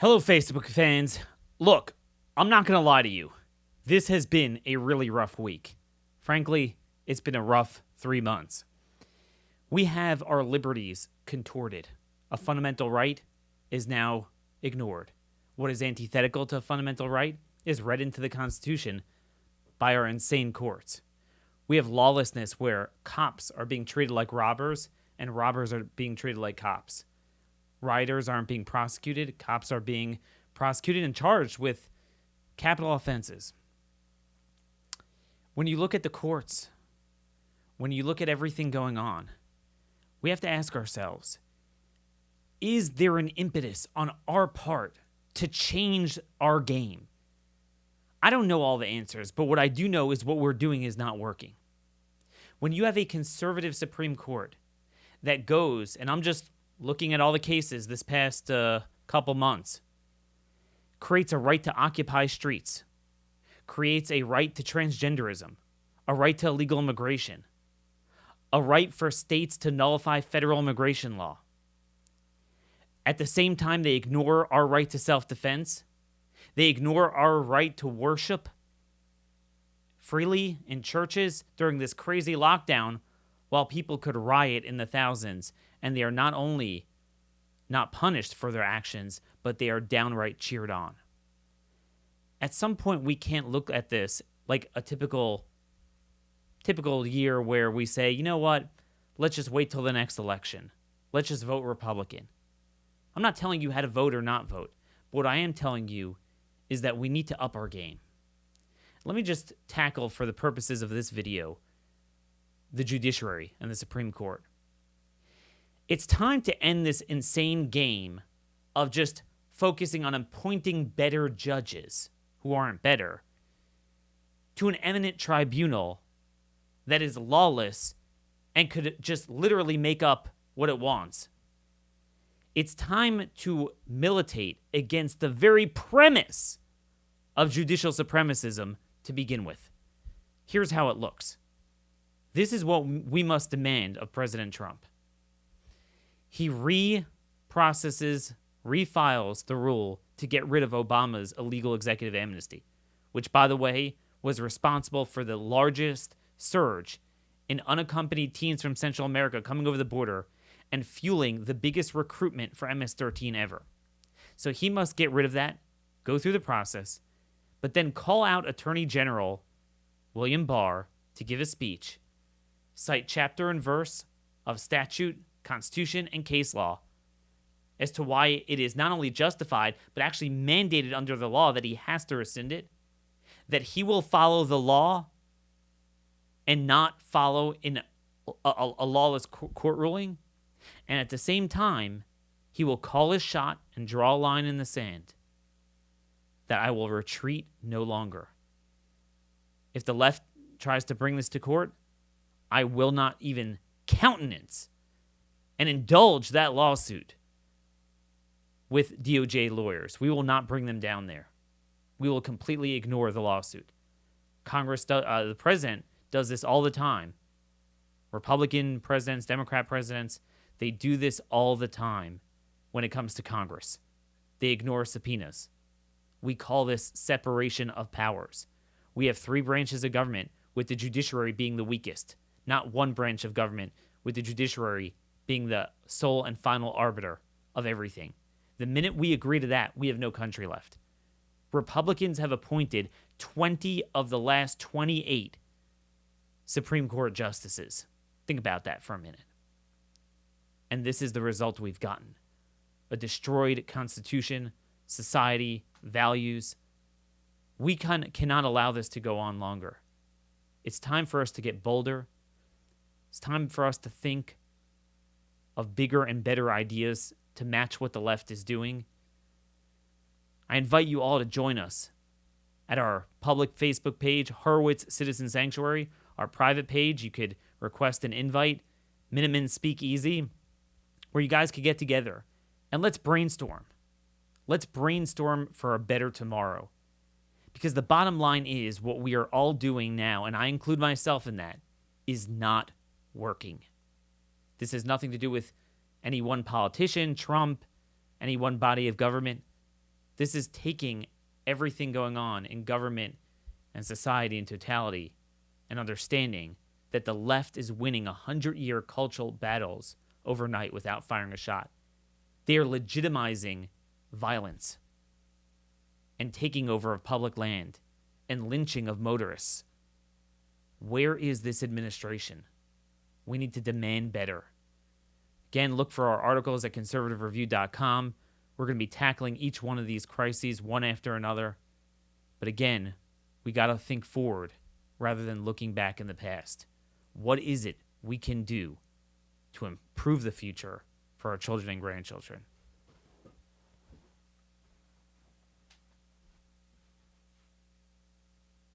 Hello, Facebook fans. Look, I'm not going to lie to you. This has been a really rough week. Frankly, it's been a rough 3 months. We have our liberties contorted. A fundamental right is now ignored. What is antithetical to a fundamental right is read into the Constitution by our insane courts. We have lawlessness where cops are being treated like robbers and robbers are being treated like cops. Rioters aren't being prosecuted. Cops are being prosecuted and charged with capital offenses. When you look at the courts, when you look at everything going on, we have to ask ourselves, is there an impetus on our part to change our game? I don't know all the answers, but what I do know is what we're doing is not working. When you have a conservative Supreme Court that goes, and I'm just looking at all the cases this past couple months, creates a right to occupy streets, creates a right to transgenderism, a right to illegal immigration, a right for states to nullify federal immigration law. At the same time, they ignore our right to self-defense. They ignore our right to worship freely in churches during this crazy lockdown while people could riot in the thousands. And they are not only not punished for their actions, but they are downright cheered on. At some point, we can't look at this like a typical year where we say, you know what, let's just wait till the next election. Let's just vote Republican. I'm not telling you how to vote or not vote. But what I am telling you is that we need to up our game. Let me just tackle, for the purposes of this video, the judiciary and the Supreme Court. It's time to end this insane game of just focusing on appointing better judges who aren't better to an eminent tribunal that is lawless and could just literally make up what it wants. It's time to militate against the very premise of judicial supremacism to begin with. Here's how it looks. This is what we must demand of President Trump. He refiles the rule to get rid of Obama's illegal executive amnesty, which, by the way, was responsible for the largest surge in unaccompanied teens from Central America coming over the border and fueling the biggest recruitment for MS-13 ever. So he must get rid of that, go through the process, but then call out Attorney General William Barr to give a speech, cite chapter and verse of statute, Constitution, and case law as to why it is not only justified, but actually mandated under the law that he has to rescind it, that he will follow the law and not follow in a lawless court ruling, and at the same time, he will call his shot and draw a line in the sand that I will retreat no longer. If the left tries to bring this to court, I will not even countenance and indulge that lawsuit with DOJ lawyers. We will not bring them down there. We will completely ignore the lawsuit. The president does this all the time. Republican presidents, Democrat presidents, they do this all the time when it comes to Congress. They ignore subpoenas. We call this separation of powers. We have 3 branches of government, with the judiciary being the weakest, not one branch of government, with the judiciary being the sole and final arbiter of everything. The minute we agree to that, we have no country left. Republicans have appointed 20 of the last 28 Supreme Court justices. Think about that for a minute. And this is the result we've gotten. A destroyed constitution, society, values. We cannot allow this to go on longer. It's time for us to get bolder. It's time for us to think of bigger and better ideas to match what the left is doing. I invite you all to join us at our public Facebook page, Horowitz Citizen Sanctuary. Our private page, you could request an invite, Minutemen Speak Easy, where you guys could get together and let's brainstorm. Let's brainstorm for a better tomorrow. Because the bottom line is what we are all doing now, and I include myself in that, is not working. This has nothing to do with any one politician, Trump, any one body of government. This is taking everything going on in government and society in totality and understanding that the left is winning 100-year cultural battles overnight without firing a shot. They are legitimizing violence and taking over of public land and lynching of motorists. Where is this administration? We need to demand better. Again, look for our articles at conservativereview.com. We're going to be tackling each one of these crises one after another. But again, we got to think forward rather than looking back in the past. What is it we can do to improve the future for our children and grandchildren?